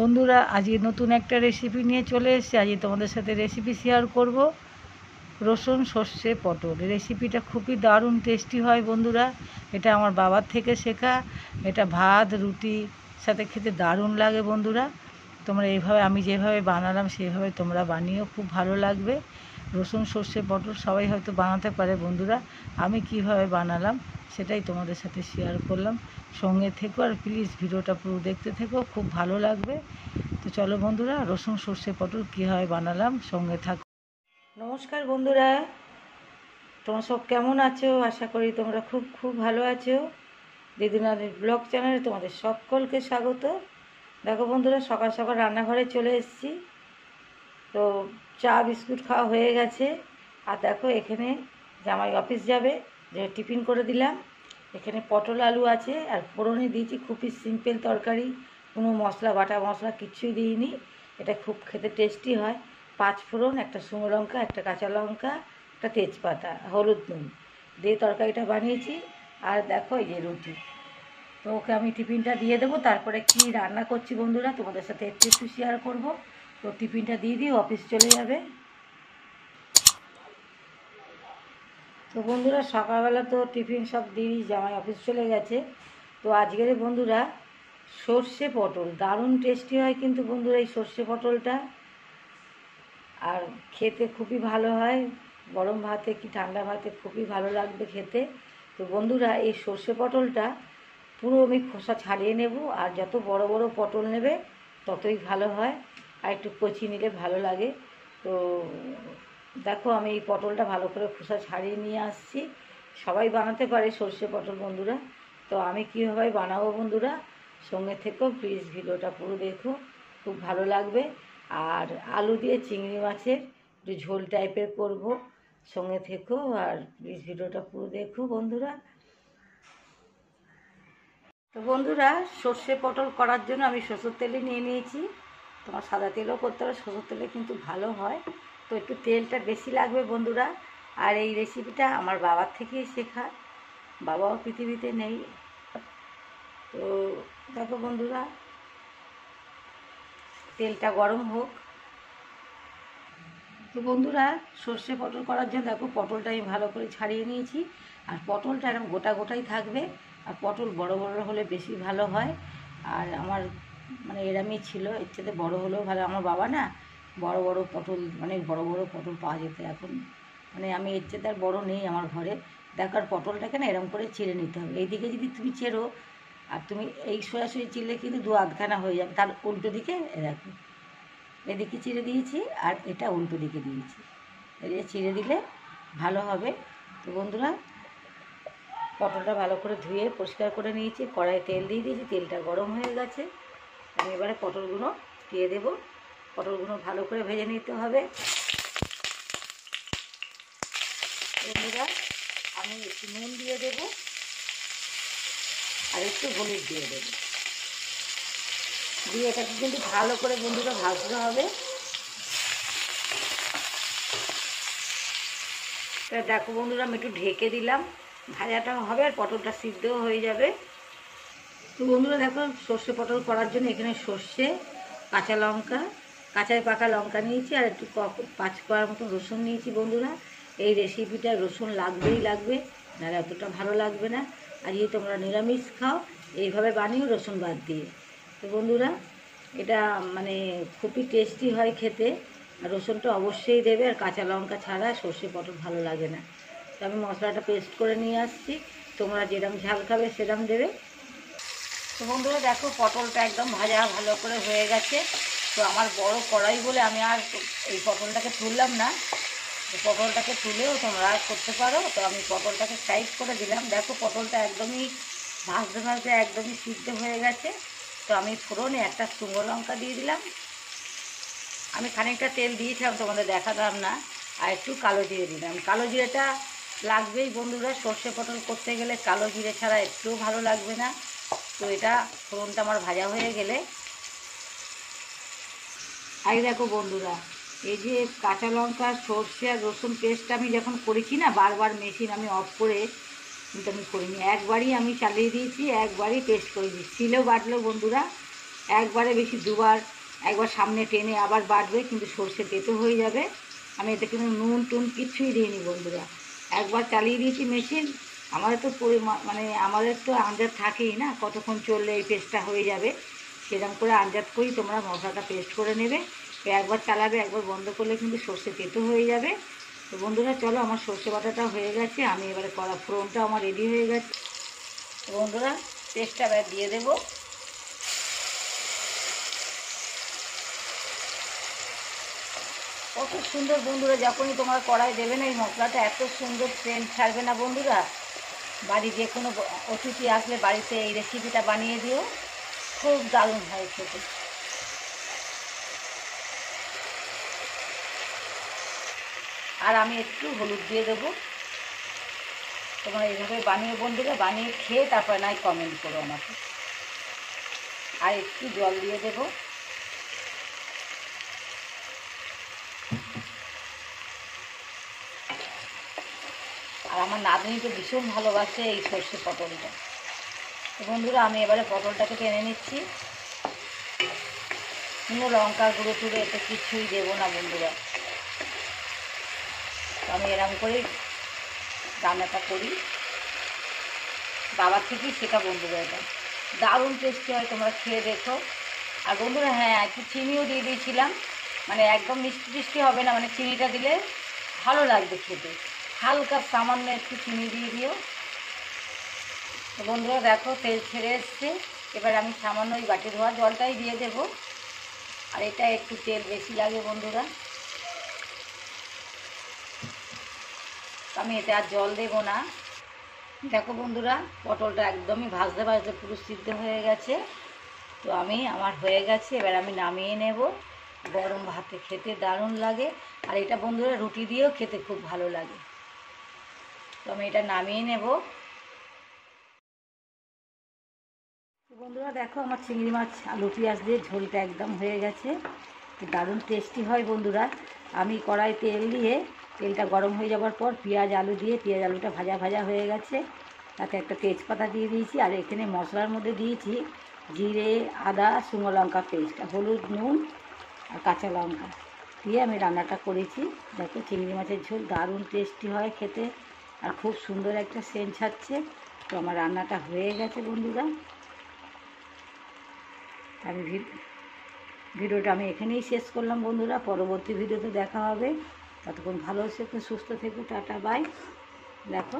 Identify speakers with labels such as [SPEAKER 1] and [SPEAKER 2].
[SPEAKER 1] বন্ধুরা আজকে নতুন একটা রেসিপি নিয়ে চলে এসেছি। আজকে তোমাদের সাথে রেসিপি শেয়ার করব রসুন সর্ষে পটল। রেসিপিটা খুবই দারুণ টেস্টি হয় বন্ধুরা। এটা আমার বাবার থেকে শেখা। এটা ভাত রুটি সাথে খেতে দারুণ লাগে বন্ধুরা। তোমরা এইভাবে আমি যেভাবে বানালাম সেভাবে তোমরা বানিয়েও খুব ভালো লাগবে। রসুন সর্ষে পটল সবাই হয়তো বানাতে পারে বন্ধুরা, আমি কিভাবে বানালাম সেটাই তোমাদের সাথে শেয়ার করলাম। সঙ্গে থেকো আর প্লিজ ভিডিওটা পুরো দেখতে থেকো, খুব ভালো লাগবে। তো চলো বন্ধুরা, রসুন সর্ষে পটল কীভাবে বানালাম সঙ্গে থাকো। নমস্কার বন্ধুরা, তোমরা সব কেমন আছো? আশা করি তোমরা খুব খুব ভালো আছো। দিদিনাথের ব্লগ চ্যানেলে তোমাদের সকলকে স্বাগত। দেখো বন্ধুরা, সকাল সকাল রান্নাঘরে চলে এসেছি। তো চা বিস্কুট খাওয়া হয়ে গেছে। আর দেখো এখানে জামাই অফিস যাবে, যে টিফিন করে দিলাম। এখানে পটল আলু আছে আর ফোড়নে দিয়েছি খুবই সিম্পল তরকারি, কোনো মশলা বাটা মশলা কিচ্ছুই দিইনি। এটা খুব খেতে টেস্টি হয়। 5 ফোড়ন, একটা শুকনো লঙ্কা, একটা কাঁচা লঙ্কা, একটা তেজপাতা, হলুদ নুন দিয়ে তরকারিটা বানিয়েছি। আর দেখো এই যে রুটি। তো ওকে আমি টিফিনটা দিয়ে দেবো, তারপরে কি রান্না করছি বন্ধুরা তোমাদের সাথে একটু একটু শেয়ার করবো। তো টিফিনটা দিয়ে দিয়ে অফিস চলে যাবে। তো বন্ধুরা সকালবেলা তো টিফিন সব দিয়ে জামাই অফিস চলে গেছে। তো আজকের বন্ধুরা সর্ষে পটল দারুণ টেস্টি হয় কিন্তু বন্ধুরা এই সর্ষে পটলটা, আর খেতে খুবই ভালো হয়। গরম ভাতে কি ঠান্ডা ভাতে খুবই ভালো লাগবে খেতে। তো বন্ধুরা এই সর্ষে পটলটা পুরো আমি খোসা ছাড়িয়ে নেব, আর যত বড় বড় পটল নেবে ততই ভালো হয়, আর একটু কচি নিলে ভালো লাগে। তো দেখো আমি এই পটলটা ভালো করে খোসা ছাড়িয়ে নিয়ে আসছি। সবাই বানাতে পারে সর্ষে পটল বন্ধুরা, তো আমি কীভাবে বানাবো বন্ধুরা সঙ্গে থেকেও প্লিজ ভিডিওটা পুরো দেখো, খুব ভালো লাগবে। আর আলু দিয়ে চিংড়ি মাছের একটু ঝোল টাইপের করব, সঙ্গে থেকো আর প্লিজ ভিডিওটা পুরো দেখো বন্ধুরা। তো বন্ধুরা সর্ষে পটল করার জন্য আমি সরষের তেলই নিয়ে নিয়েছি। তোমার সাদা তেলও করতে হবে, সরষের তেলে কিন্তু ভালো হয়। তো একটু তেলটা বেশি লাগবে বন্ধুরা। আর এই রেসিপিটা আমার বাবার থেকেই শেখা, বাবাও পৃথিবীতে নেই। তো দেখো বন্ধুরা তেলটা গরম হোক। তো বন্ধুরা সর্ষে পটল করার জন্য দেখো পটলটা আমি ভালো করে ছাড়িয়ে নিয়েছি। আর পটলটা এরকম গোটা গোটাই থাকবে, আর পটল বড় বড় হলে বেশি ভালো হয়। আর আমার মানে এরমই ছিল, এর সাথে বড়ো হলেও ভালো। আমার বাবা না বড় বড় পটল, অনেক বড় বড় পটল পাওয়া যেত এখন, মানে আমি এর চেয়ে আর বড়ো নেই আমার ঘরে। দেখার পটলটাকে না এরকম করে চিড়ে নিতে হবে। এইদিকে যদি তুমি চেরো আর তুমি এই সোজাসুজি চিড়লে কিন্তু 2 আধখানা হয়ে যাবে, তার উল্টো দিকে দেখো এদিকে চিড়ে দিয়েছি আর এটা উল্টো দিকে দিয়েছি, এদিকে চিড়ে দিলে ভালো হবে। তো বন্ধুরা পটলটা ভালো করে ধুয়ে পরিষ্কার করে নিয়েছি, কড়াইয়ে তেল দিয়ে দিয়েছি, তেলটা গরম হয়ে গেছে। আমি এবারে পটলগুলো দিয়ে দেবো। পটলগুলো ভালো করে ভেজে নিতে হবে বন্ধুরা। আমি একটু নুন দিয়ে দেবো আর একটু হলুদ দিয়ে দেবো, দিয়ে এটাকে কিন্তু ভালো করে বন্ধুরা ভাজতে হবে। দেখো বন্ধুরা আমি একটু ঢেকে দিলাম, ভাজাটা হবে আর পটলটা সিদ্ধও হয়ে যাবে। তো বন্ধুরা দেখো সর্ষে পটল করার জন্য এখানে সর্ষে, কাঁচা লঙ্কা, কাঁচায় পাকা লঙ্কা নিয়েছি, আর একটু 5 কোয়ার মতন রসুন নিয়েছি বন্ধুরা। এই রেসিপিটা রসুন লাগবেই লাগবে, নাহলে অতটা ভালো লাগবে না। আর যদি তোমরা নিরামিষ খাও এইভাবে বানিও রসুন বাদ দিয়ে। তো বন্ধুরা এটা মানে খুবই টেস্টি হয় খেতে, আর রসুনটা অবশ্যই দেবে, আর কাঁচা লঙ্কা ছাড়া সর্ষে পটল ভালো লাগে না। তো আমি মশলাটা পেস্ট করে নিয়ে আসছি, তোমরা যেরকম ঝাল খাবে সেরকম দেবে। তো বন্ধুরা দেখো পটলটা একদম ভাজা ভালো করে হয়ে গেছে। তো আমার বড় কড়াই বলে আমি আর এই পটলটাকে তুললাম না, পটলটাকে তুলেও তোমরা করতে পারো। তো আমি পটলটাকে সাইড করে দিলাম। দেখো পটলটা একদমই ভাজতে ভাজতে একদমই সিদ্ধ হয়ে গেছে। তো আমি ফোড়নে একটা শুকনো লঙ্কা দিয়ে দিলাম, আমি খানিকটা তেল দিয়েছিলাম তোমাদের দেখালাম না, আর একটু কালো জিরে দিলাম। কালো জিরেটা লাগবেই বন্ধুরা, সর্ষে পটল করতে গেলে কালো জিরে ছাড়া একটুও ভালো লাগবে না। তো এটা ফোড়নটা আমার ভাজা হয়ে গেলে আর দেখো বন্ধুরা এই যে কাঁচা লঙ্কা সর্ষে আর রসুন পেস্ট আমি যখন করেছি না, বারবার মেশিন আমি অফ করে কিন্তু আমি করিনি, একবারই আমি চালিয়ে দিয়েছি, একবারই পেস্ট করে দিয়েছি। সিলেও বাটলো বন্ধুরা, একবারে বেশি দুবার একবার সামনে টেনে আবার বাটবে, কিন্তু সর্ষে তেতো হয়ে যাবে। আমি এতে কিন্তু নুন টুন কিছুই দিইনি বন্ধুরা, একবার চালিয়ে দিয়েছি মেশিন। আমাদের তো মানে আমাদের তো আন্দাজ থাকেই না কতক্ষণ চললে এই পেস্টটা হয়ে যাবে, সেরকম করে আন্দাজ করেই তোমরা মশলাটা পেস্ট করে নেবে। একবার চালাবে, একবার বন্ধ করলে কিন্তু সর্ষে তেতো হয়ে যাবে। তো বন্ধুরা চলো, আমার সর্ষে বাটাটা হয়ে গেছে, আমি এবারে করা ফোড়নটা আমার রেডি হয়ে গেছে। তো বন্ধুরা পেস্টটা এবার দিয়ে দেবো। কত সুন্দর বন্ধুরা, যখনই তোমরা কড়াই দেবে না এই মশলাটা এত সুন্দর সেন্ট ছাড়বে না বন্ধুরা। বাড়ি যে কোনো অতিথি আসলে বাড়িতে এই রেসিপিটা বানিয়ে দিও, খুব দারুণ হয় খেতে। আর আমি একটু হলুদ দিয়ে দেবো। তোমরা এইভাবে বানিয়ে বন্ধুরা, বানিয়ে খেয়ে তারপরে নয় কমেন্ট করো আমাকে। আর একটু জল দিয়ে দেবো। আর আমার নাতনি তো ভীষণ ভালোবাসে এই সর্ষে পটলটা। তো বন্ধুরা আমি এবারে পটলটাকে টেনে নিচ্ছি। কোনো লঙ্কা গুঁড়ো টুড়ো এতে কিছুই দেবো না বন্ধুরা। তো আমি এরকম করেই রান্নাটা করি, বাবার থেকেই শেখা বন্ধুরা। এটা দারুণ টেস্টি হয়, তোমরা খেয়ে দেখো। আর বন্ধুরা হ্যাঁ, একটু চিনিও দিয়ে দিয়েছিলাম, মানে একদম মিষ্টি টিষ্টি হবে না, মানে চিনিটা দিলে ভালো লাগবে খেতে। হালকা সামান্য একটু চিনি দিয়ে দিও। তো বন্ধুরা দেখো তেল ছেড়ে এসছে। এবার আমি সামান্য ওই বাটি ধোয়া জলটাই দিয়ে দেবো। আর এটা একটু তেল বেশি লাগে বন্ধুরা, আমি এতে আর জল দেবো না। দেখো বন্ধুরা পটলটা একদমই ভাজতে ভাজতে পুরো সিদ্ধ হয়ে গেছে। তো আমার হয়ে গেছে, এবার আমি নামিয়ে নেব। গরম ভাতে খেতে দারুণ লাগে, আর এটা বন্ধুরা রুটি দিয়েও খেতে খুব ভালো লাগে। তো আমি এটা নামিয়ে নেব। বন্ধুরা দেখো আমার চিংড়ি মাছ আলু পেঁয়াজ দিয়ে ঝোলটা একদম হয়ে গেছে, দারুণ টেস্টি হয় বন্ধুরা। আমি কড়াই তেল দিয়ে, তেলটা গরম হয়ে যাওয়ার পর পেঁয়াজ আলু দিয়ে, পেঁয়াজ আলুটা ভাজা ভাজা হয়ে গেছে, তাতে একটা তেজপাতা দিয়ে দিয়েছি। আর এখানে মশলার মধ্যে দিয়েছি জিরে, আদা, শুকনো লঙ্কা পেস্ট, হলুদ, নুন আর কাঁচা লঙ্কা দিয়ে আমি রান্নাটা করেছি। দেখো চিংড়ি মাছের ঝোল দারুণ টেস্টি হয় খেতে, আর খুব সুন্দর একটা সেন্ট ছাড়ছে। তো আমার রান্নাটা হয়ে গেছে বন্ধুরা। আমি ভিডিওটা আমি এখানেই শেষ করলাম বন্ধুরা। পরবর্তী ভিডিওতে দেখা হবে, ততক্ষণ ভালো থেকো, সুস্থ থেকো, টাটা বাই। দেখো